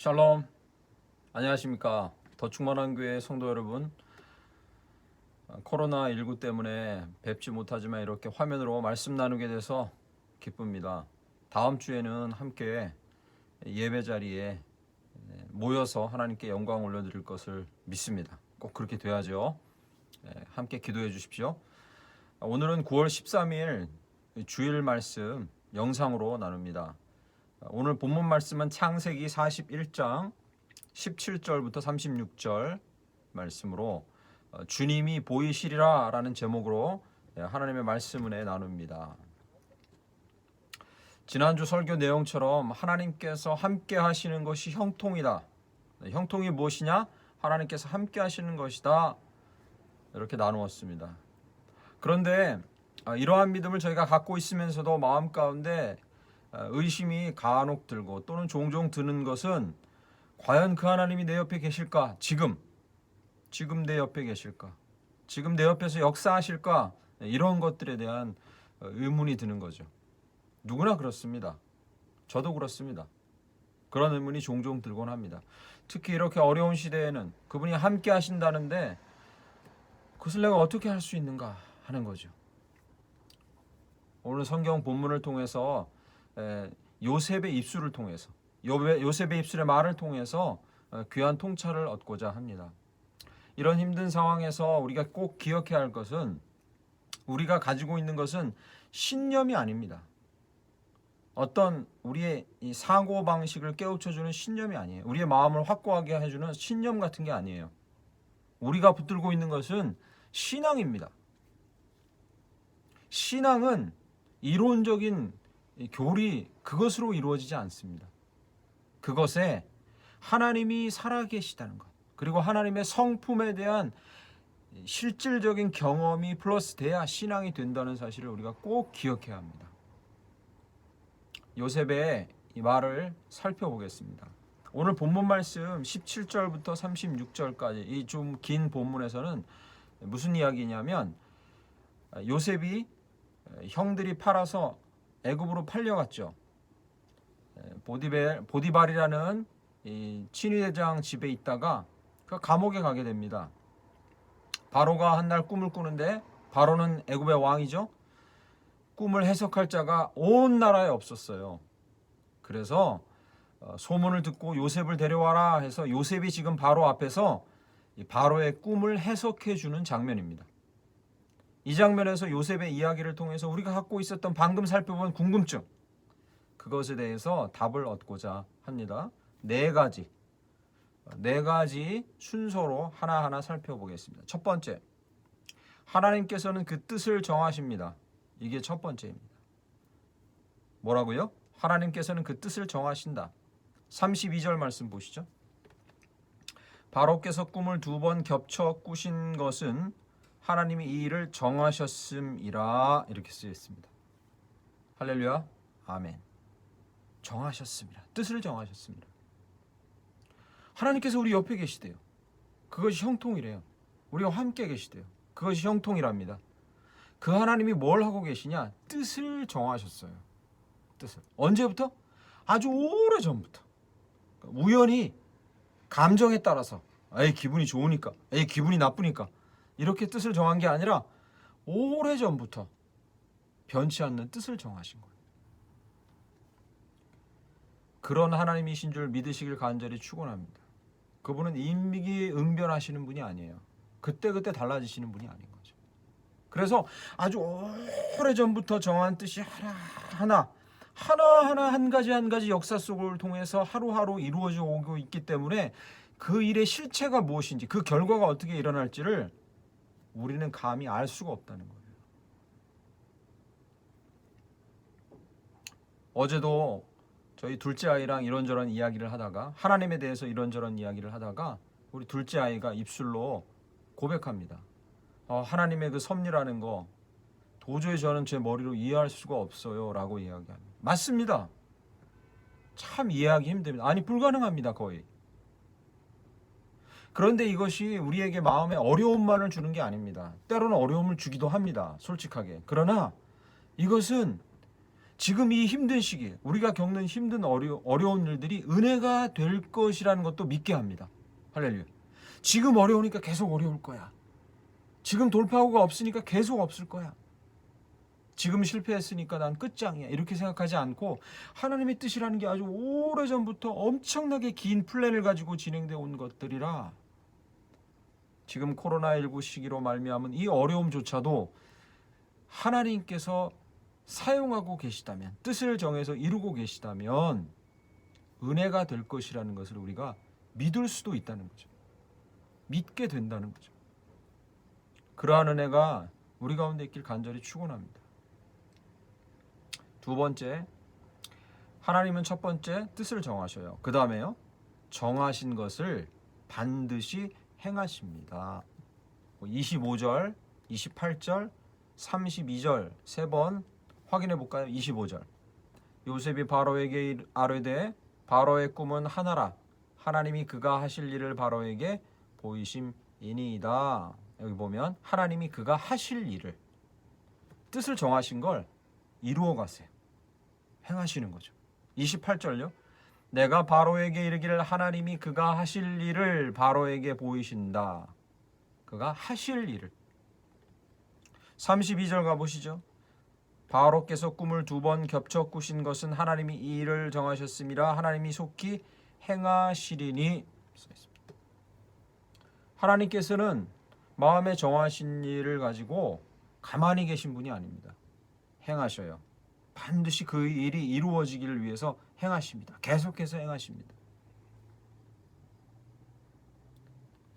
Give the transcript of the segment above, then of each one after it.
샬롬, 안녕하십니까. 더 충만한 교회 성도 여러분, 코로나19 때문에 뵙지 못하지만 이렇게 화면으로 말씀 나누게 돼서 기쁩니다. 다음 주에는 함께 예배 자리에 모여서 하나님께 영광 올려드릴 것을 믿습니다. 꼭 그렇게 돼야죠. 함께 기도해 주십시오. 오늘은 9월 13일 주일 말씀 영상으로 나눕니다. 오늘 본문 말씀은 창세기 41장 17절부터 36절 말씀으로 주님이 보이시리라 라는 제목으로 하나님의 말씀을 나눕니다. 지난주 설교 내용처럼 하나님께서 함께 하시는 것이 형통이다. 형통이 무엇이냐? 하나님께서 함께 하시는 것이다. 이렇게 나누었습니다. 그런데 이러한 믿음을 저희가 갖고 있으면서도 마음 가운데 의심이 간혹 들고 또는 종종 드는 것은 과연 그 하나님이 내 옆에 계실까? 지금 내 옆에 계실까? 지금 내 옆에서 역사하실까? 이런 것들에 대한 의문이 드는 거죠. 누구나 그렇습니다. 저도 그렇습니다. 그런 의문이 종종 들곤 합니다. 특히 이렇게 어려운 시대에는 그분이 함께 하신다는데 그것을 내가 어떻게 할 수 있는가 하는 거죠. 오늘 성경 본문을 통해서 요셉의 입술을 통해서 요셉의 입술의 말을 통해서 귀한 통찰을 얻고자 합니다. 이런 힘든 상황에서 우리가 꼭 기억해야 할 것은 우리가 가지고 있는 것은 신념이 아닙니다. 어떤 우리의 이 사고 방식을 깨우쳐주는 신념이 아니에요. 우리의 마음을 확고하게 해주는 신념 같은 게 아니에요. 우리가 붙들고 있는 것은 신앙입니다. 신앙은 이론적인 교리 그것으로 이루어지지 않습니다. 그것에 하나님이 살아계시다는 것, 그리고 하나님의 성품에 대한 실질적인 경험이 플러스 돼야 신앙이 된다는 사실을 우리가 꼭 기억해야 합니다. 요셉의 이 말을 살펴보겠습니다. 오늘 본문 말씀 17절부터 36절까지 이 좀 긴 본문에서는 무슨 이야기냐면 요셉이 형들이 팔아서 애굽으로 팔려갔죠. 보디발이라는 이 친위대장 집에 있다가 그 감옥에 가게 됩니다. 바로가 한 날 꿈을 꾸는데 바로는 애굽의 왕이죠. 꿈을 해석할 자가 온 나라에 없었어요. 그래서 소문을 듣고 요셉을 데려와라 해서 요셉이 지금 바로 앞에서 바로의 꿈을 해석해 주는 장면입니다. 이 장면에서 요셉의 이야기를 통해서 우리가 갖고 있었던 방금 살펴본 궁금증, 그것에 대해서 답을 얻고자 합니다. 네 가지 순서로 하나하나 살펴보겠습니다. 첫 번째, 하나님께서는 그 뜻을 정하십니다. 이게 첫 번째입니다. 뭐라고요? 하나님께서는 그 뜻을 정하신다. 32절 말씀 보시죠. 바로께서 꿈을 2번 겹쳐 꾸신 것은 하나님이 이 일을 정하셨음이라, 이렇게 쓰여 있습니다. 할렐루야, 아멘. 정하셨습니다. 뜻을 정하셨습니다. 하나님께서 우리 옆에 계시대요. 그것이 형통이래요. 우리와 함께 계시대요. 그것이 형통이랍니다. 그 하나님이 뭘 하고 계시냐? 뜻을 정하셨어요. 뜻을. 언제부터? 아주 오래전부터. 우연히 감정에 따라서 기분이 좋으니까, 기분이 나쁘니까 이렇게 뜻을 정한 게 아니라 오래전부터 변치 않는 뜻을 정하신 거예요. 그런 하나님이신 줄 믿으시길 간절히 축원합니다. 그분은 임기응변하시는 분이 아니에요. 그때그때 달라지시는 분이 아닌 거죠. 그래서 아주 오래전부터 정한 뜻이 하나하나 한 가지 역사 속을 통해서 하루하루 이루어져 오고 있기 때문에 그 일의 실체가 무엇인지, 그 결과가 어떻게 일어날지를 우리는 감히 알 수가 없다는 거예요. 어제도 저희 둘째 아이랑 이런저런 이야기를 하다가, 하나님에 대해서 이런저런 이야기를 하다가 우리 둘째 아이가 입술로 고백합니다. 하나님의 그 섭리라는 거 도저히 저는 제 머리로 이해할 수가 없어요 라고 이야기합니다. 맞습니다. 참 이해하기 힘듭니다. 아니, 불가능합니다. 거의. 그런데 이것이 우리에게 마음에 어려움만을 주는 게 아닙니다. 때로는 어려움을 주기도 합니다. 솔직하게. 그러나 이것은 지금 이 힘든 시기, 우리가 겪는 힘든 어려운 일들이 은혜가 될 것이라는 것도 믿게 합니다. 할렐루야. 지금 어려우니까 계속 어려울 거야. 지금 돌파구가 없으니까 계속 없을 거야. 지금 실패했으니까 난 끝장이야. 이렇게 생각하지 않고 하나님의 뜻이라는 게 아주 오래전부터 엄청나게 긴 플랜을 가지고 진행되어 온 것들이라 지금 코로나19 시기로 말미암은 이 어려움조차도 하나님께서 사용하고 계시다면, 뜻을 정해서 이루고 계시다면 은혜가 될 것이라는 것을 우리가 믿을 수도 있다는 거죠. 믿게 된다는 거죠. 그러한 은혜가 우리 가운데 있길 간절히 축원합니다. 두 번째, 하나님은 첫 번째 뜻을 정하셔요. 그 다음에요, 정하신 것을 반드시 행하십니다. 25절, 28절, 32절 세 번 확인해 볼까요? 25절. 요셉이 바로에게 아뢰되 바로의 꿈은 하나라. 하나님이 그가 하실 일을 바로에게 보이심이니이다. 여기 보면 하나님이 그가 하실 일을, 뜻을 정하신 걸 이루어 가세요. 행하시는 거죠. 28절요. 내가 바로에게 이르기를 하나님이 그가 하실 일을 바로에게 보이신다. 그가 하실 일을. 32절 가보시죠. 바로께서 꿈을 2번 겹쳐 꾸신 것은 하나님이 이 일을 정하셨음이라 하나님이 속히 행하시리니. 하나님께서는 마음에 정하신 일을 가지고 가만히 계신 분이 아닙니다. 행하셔요. 반드시 그 일이 이루어지기를 위해서 행하십니다. 계속해서 행하십니다.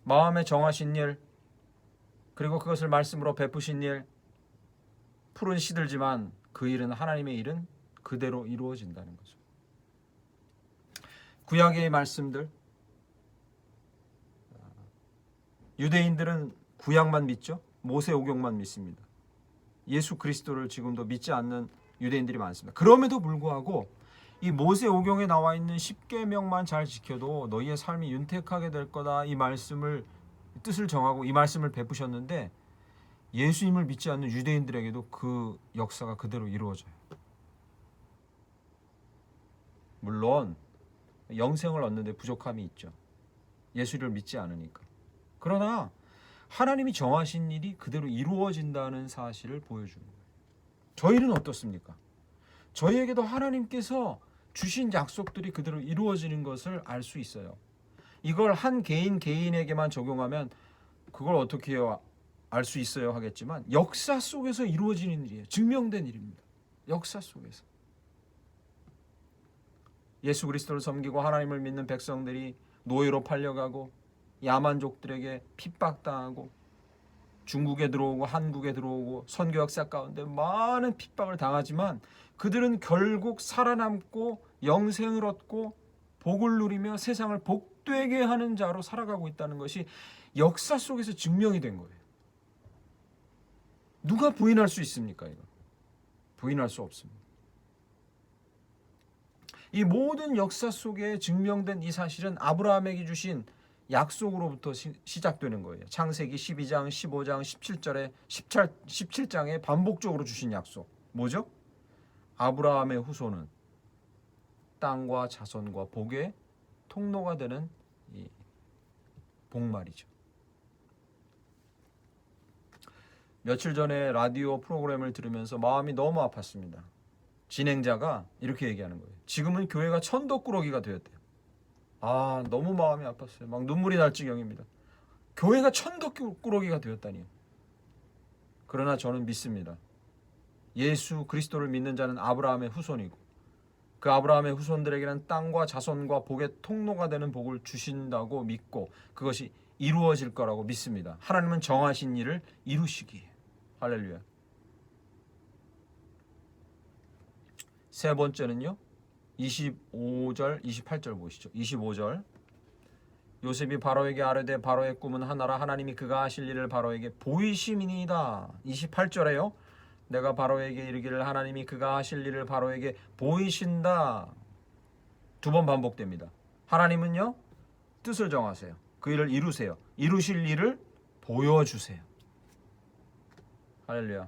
마음에 정하신 일, 그리고 그것을 말씀으로 베푸신 일, 풀은 시들지만 그 일은, 하나님의 일은 그대로 이루어진다는 거죠. 구약의 말씀들, 유대인들은 구약만 믿죠. 모세오경만 믿습니다. 예수 그리스도를 지금도 믿지 않는 유대인들이 많습니다. 그럼에도 불구하고 이 모세오경에 나와 있는 10계명만 잘 지켜도 너희의 삶이 윤택하게 될 거다, 이 말씀을, 뜻을 정하고 이 말씀을 베푸셨는데 예수님을 믿지 않는 유대인들에게도 그 역사가 그대로 이루어져요. 물론 영생을 얻는 데 부족함이 있죠. 예수를 믿지 않으니까. 그러나 하나님이 정하신 일이 그대로 이루어진다는 사실을 보여주는 거예요. 저희는 어떻습니까? 저희에게도 하나님께서 주신 약속들이 그대로 이루어지는 것을 알 수 있어요. 이걸 한 개인에게만 적용하면 그걸 어떻게 해요? 알 수 있어요 하겠지만 역사 속에서 이루어지는 일이에요. 증명된 일입니다. 역사 속에서. 예수 그리스도를 섬기고 하나님을 믿는 백성들이 노예로 팔려가고 야만족들에게 핍박당하고 중국에 들어오고 한국에 들어오고 선교 역사 가운데 많은 핍박을 당하지만 그들은 결국 살아남고 영생을 얻고 복을 누리며 세상을 복되게 하는 자로 살아가고 있다는 것이 역사 속에서 증명이 된 거예요. 누가 부인할 수 있습니까? 이거 부인할 수 없습니다. 이 모든 역사 속에 증명된 이 사실은 아브라함에게 주신 약속으로부터 시작되는 거예요. 창세기 12장, 15장, 17절에 17장에 반복적으로 주신 약속. 뭐죠? 아브라함의 후손은 땅과 자손과 복의 통로가 되는 이 복말이죠. 며칠 전에 라디오 프로그램을 들으면서 마음이 너무 아팠습니다. 진행자가 이렇게 얘기하는 거예요. 지금은 교회가 천덕꾸러기가 되었대요. 아, 너무 마음이 아팠어요. 막 눈물이 날 지경입니다. 교회가 천덕꾸러기가 되었다니요. 그러나 저는 믿습니다. 예수 그리스도를 믿는 자는 아브라함의 후손이고 그 아브라함의 후손들에게는 땅과 자손과 복의 통로가 되는 복을 주신다고 믿고 그것이 이루어질 거라고 믿습니다. 하나님은 정하신 일을 이루시기에. 할렐루야. 세 번째는요. 25절, 28절 보시죠. 25절. 요셉이 바로에게 아뢰되 바로의 꿈은 하나라. 하나님이 그가 하실 일을 바로에게 보이심이니이다. 28절에요. 내가 바로에게 이르기를 하나님이 그가 하실 일을 바로에게 보이신다. 2번 반복됩니다. 하나님은요. 뜻을 정하세요. 그 일을 이루세요. 이루실 일을 보여주세요. 할렐루야.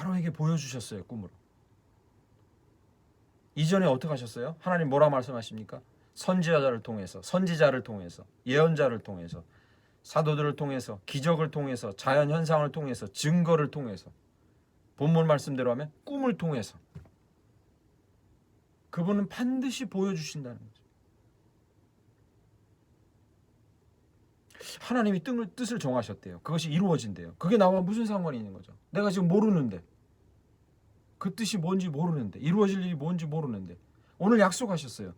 바로에게 보여주셨어요. 꿈으로. 이전에 어떻게 하셨어요? 하나님 뭐라 말씀하십니까? 선지자를 통해서, 선지자를 통해서, 예언자를 통해서, 사도들을 통해서, 기적을 통해서, 자연 현상을 통해서, 증거를 통해서, 본문 말씀대로 하면 꿈을 통해서 그분은 반드시 보여주신다는 거죠. 하나님이 뜻을 정하셨대요. 그것이 이루어진대요. 그게 나와 무슨 상관이 있는 거죠? 내가 지금 모르는데, 그 뜻이 뭔지 모르는데, 이루어질 일이 뭔지 모르는데 오늘 약속하셨어요.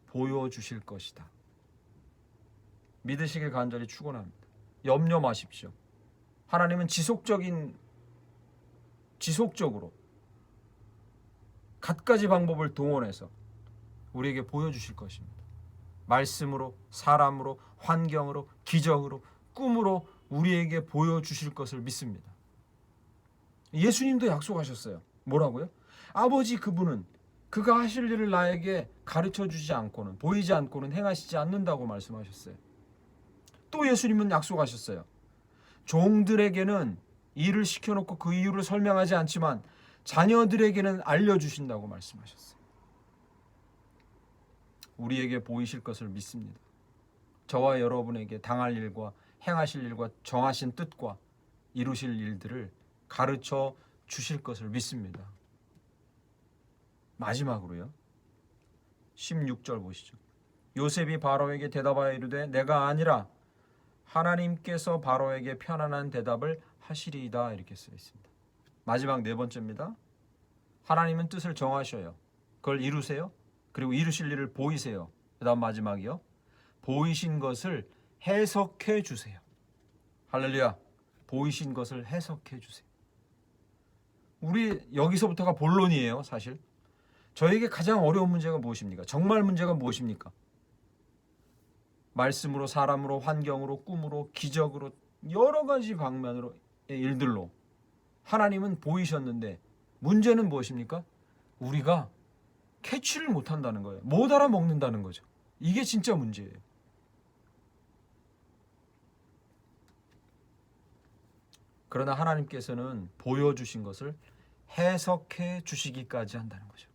보여주실 것이다. 믿으시길 간절히 축원합니다. 염려 마십시오. 하나님은 지속적으로 갖가지 방법을 동원해서 우리에게 보여주실 것입니다. 말씀으로, 사람으로, 환경으로, 기적으로, 꿈으로 우리에게 보여주실 것을 믿습니다. 예수님도 약속하셨어요. 뭐라고요? 아버지 그분은 그가 하실 일을 나에게 가르쳐 주지 않고는, 보이지 않고는 행하시지 않는다고 말씀하셨어요. 또 예수님은 약속하셨어요. 종들에게는 일을 시켜놓고 그 이유를 설명하지 않지만 자녀들에게는 알려주신다고 말씀하셨어요. 우리에게 보이실 것을 믿습니다. 저와 여러분에게 당할 일과 행하실 일과 정하신 뜻과 이루실 일들을 가르쳐 주실 것을 믿습니다. 마지막으로요. 16절 보시죠. 요셉이 바로에게 대답하여 이르되 내가 아니라 하나님께서 바로에게 편안한 대답을 하시리이다. 이렇게 써 있습니다. 마지막 네 번째입니다. 하나님은 뜻을 정하셔요. 그걸 이루세요. 그리고 이루실 일을 보이세요. 그 다음 마지막이요. 보이신 것을 해석해 주세요. 할렐루야. 보이신 것을 해석해 주세요. 우리 여기서부터가 본론이에요. 사실 저에게 가장 어려운 문제가 무엇입니까? 정말 문제가 무엇입니까? 말씀으로, 사람으로, 환경으로, 꿈으로, 기적으로, 여러 가지 방면으로의 일들로 하나님은 보이셨는데 문제는 무엇입니까? 우리가 캐치를 못한다는 거예요. 못 알아먹는다는 거죠. 이게 진짜 문제예요. 그러나 하나님께서는 보여주신 것을 해석해 주시기까지 한다는 거죠.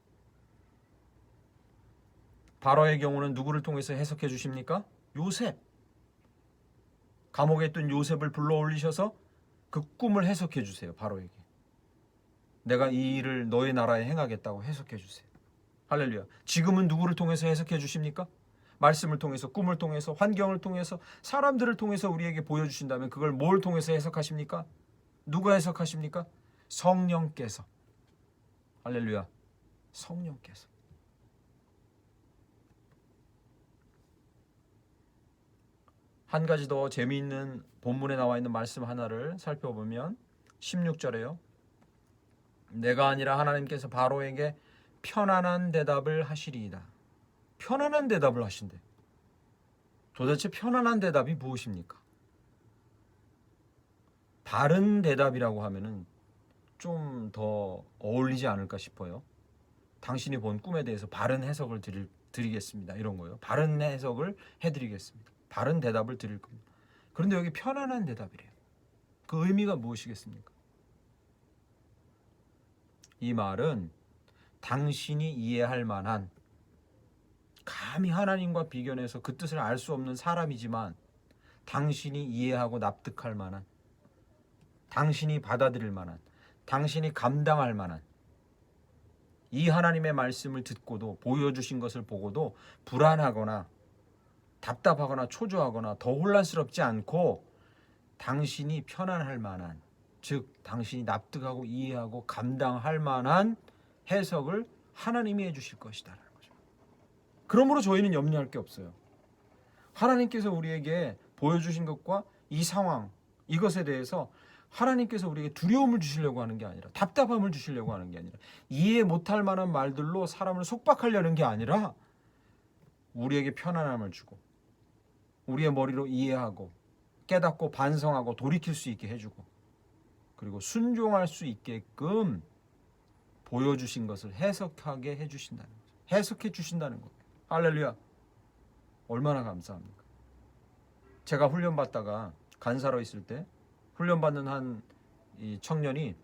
바로의 경우는 누구를 통해서 해석해 주십니까? 요셉. 감옥에 있던 요셉을 불러 올리셔서 그 꿈을 해석해 주세요. 바로에게. 내가 이 일을 너의 나라에 행하겠다고 해석해 주세요. 할렐루야. 지금은 누구를 통해서 해석해 주십니까? 말씀을 통해서, 꿈을 통해서, 환경을 통해서, 사람들을 통해서 우리에게 보여주신다면 그걸 뭘 통해서 해석하십니까? 누가 해석하십니까? 성령께서. 할렐루야. 성령께서. 한 가지 더 재미있는 본문에 나와 있는 말씀 하나를 살펴보면 16절에요. 내가 아니라 하나님께서 바로에게 편안한 대답을 하시리이다. 편안한 대답을 하신대. 도대체 편안한 대답이 무엇입니까? 바른 대답이라고 하면은 좀 더 어울리지 않을까 싶어요. 당신이 본 꿈에 대해서 바른 해석을 드리겠습니다. 이런 거요. 바른 해석을 해드리겠습니다. 바른 대답을 드릴 겁니다. 그런데 여기 편안한 대답이래요. 그 의미가 무엇이겠습니까? 이 말은 당신이 이해할 만한, 감히 하나님과 비견해서 그 뜻을 알 수 없는 사람이지만 당신이 이해하고 납득할 만한, 당신이 받아들일 만한, 당신이 감당할 만한, 이 하나님의 말씀을 듣고도, 보여주신 것을 보고도 불안하거나 답답하거나 초조하거나 더 혼란스럽지 않고 당신이 편안할 만한, 즉 당신이 납득하고 이해하고 감당할 만한 해석을 하나님이 해주실 것이다 라는 거죠. 그러므로 저희는 염려할 게 없어요. 하나님께서 우리에게 보여주신 것과 이 상황, 이것에 대해서 하나님께서 우리에게 두려움을 주시려고 하는 게 아니라, 답답함을 주시려고 하는 게 아니라, 이해 못할 만한 말들로 사람을 속박하려는 게 아니라 우리에게 편안함을 주고 우리의 머리로 이해하고 깨닫고 반성하고 돌이킬 수 있게 해주고 그리고 순종할 수 있게끔 보여주신 것을 해석하게 해주신다는 거죠. 해석해 주신다는 거예요. 할렐루야. 얼마나 감사합니까? 제가 훈련받다가 간사로 있을 때 훈련받는 한 이 청년이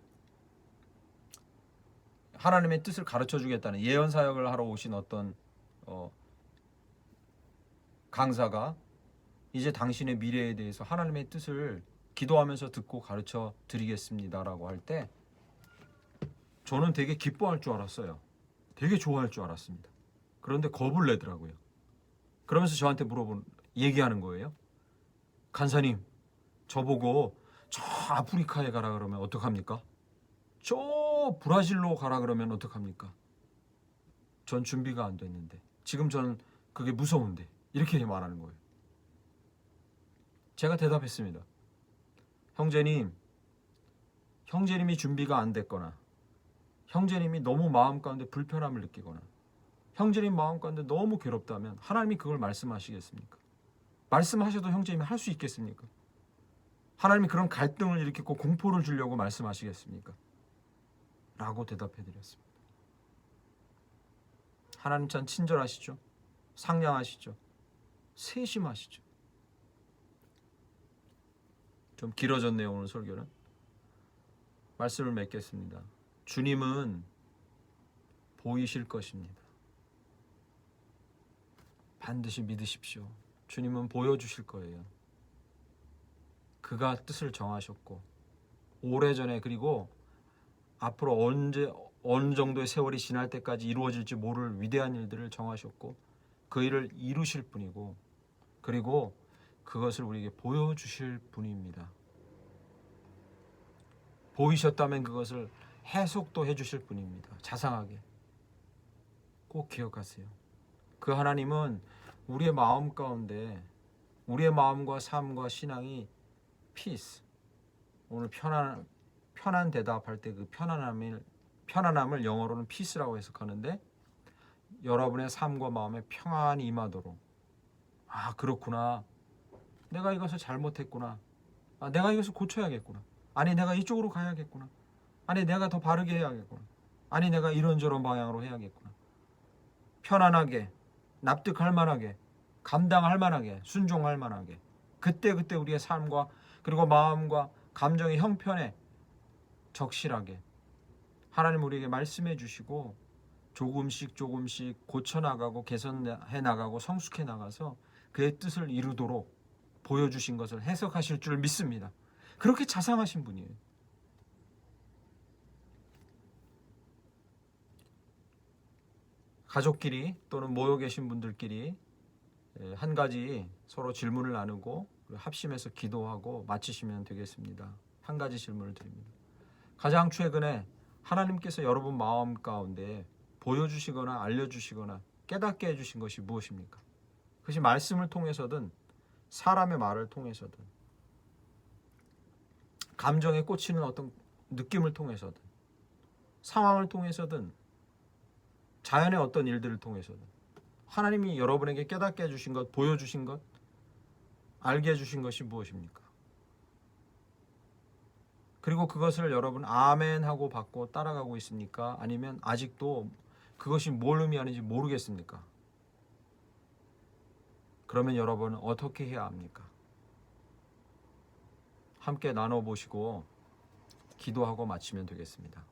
하나님의 뜻을 가르쳐 주겠다는 예언 사역을 하러 오신 어떤 강사가 이제 당신의 미래에 대해서 하나님의 뜻을 기도하면서 듣고 가르쳐 드리겠습니다라고 할 때 저는 되게 기뻐할 줄 알았어요. 되게 좋아할 줄 알았습니다. 그런데 겁을 내더라고요. 그러면서 저한테 얘기하는 거예요. 간사님, 저보고 저 아프리카에 가라 그러면 어떡합니까? 저 브라질로 가라 그러면 어떡합니까? 전 준비가 안 됐는데 지금 전 그게 무서운데 이렇게 말하는 거예요. 제가 대답했습니다. 형제님이 준비가 안 됐거나 형제님이 너무 마음 가운데 불편함을 느끼거나 형제님 마음 가운데 너무 괴롭다면 하나님이 그걸 말씀하시겠습니까? 말씀하셔도 형제님이 할 수 있겠습니까? 하나님이 그런 갈등을 일으키고 공포를 주려고 말씀하시겠습니까? 라고 대답해 드렸습니다. 하나님 참 친절하시죠? 상냥하시죠? 세심하시죠? 좀 길어졌네요, 오늘 설교는. 말씀을 맺겠습니다. 주님은 보이실 것입니다. 반드시 믿으십시오. 주님은 보여주실 거예요. 그가 뜻을 정하셨고 오래전에 그리고 앞으로 어느 정도의 세월이 지날 때까지 이루어질지 모를 위대한 일들을 정하셨고 그 일을 이루실 분이고 그리고 그것을 우리에게 보여주실 분입니다. 보이셨다면 그것을 해석도 해주실 분입니다. 자상하게. 꼭 기억하세요. 그 하나님은 우리의 마음 가운데 우리의 마음과 삶과 신앙이 peace. 오늘 편한 대답할 때 그 편안함을 영어로는 peace라고 해석하는데 여러분의 삶과 마음에 평안이 임하도록 아 그렇구나. 내가 이것을 잘못했구나. 아, 내가 이것을 고쳐야겠구나. 아니 내가 이쪽으로 가야겠구나. 아니 내가 더 바르게 해야겠구나. 아니 내가 이런저런 방향으로 해야겠구나. 편안하게 납득할 만하게 감당할 만하게 순종할 만하게 그때 우리의 삶과 그리고 마음과 감정의 형편에 적실하게 하나님 우리에게 말씀해 주시고 조금씩 고쳐나가고 개선해 나가고 성숙해 나가서 그의 뜻을 이루도록 보여주신 것을 해석하실 줄 믿습니다. 그렇게 자상하신 분이에요. 가족끼리 또는 모여 계신 분들끼리 한 가지 서로 질문을 나누고 합심해서 기도하고 마치시면 되겠습니다. 한 가지 질문을 드립니다. 가장 최근에 하나님께서 여러분 마음 가운데 보여주시거나 알려주시거나 깨닫게 해주신 것이 무엇입니까? 그것이 말씀을 통해서든 사람의 말을 통해서든 감정에 꽂히는 어떤 느낌을 통해서든 상황을 통해서든 자연의 어떤 일들을 통해서든 하나님이 여러분에게 깨닫게 해주신 것, 보여주신 것, 알게 해주신 것이 무엇입니까? 그리고 그것을 여러분 아멘 하고 받고 따라가고 있습니까? 아니면 아직도 그것이 뭘 의미하는지 모르겠습니까? 그러면 여러분은 어떻게 해야 합니까? 함께 나눠보시고 기도하고 마치면 되겠습니다.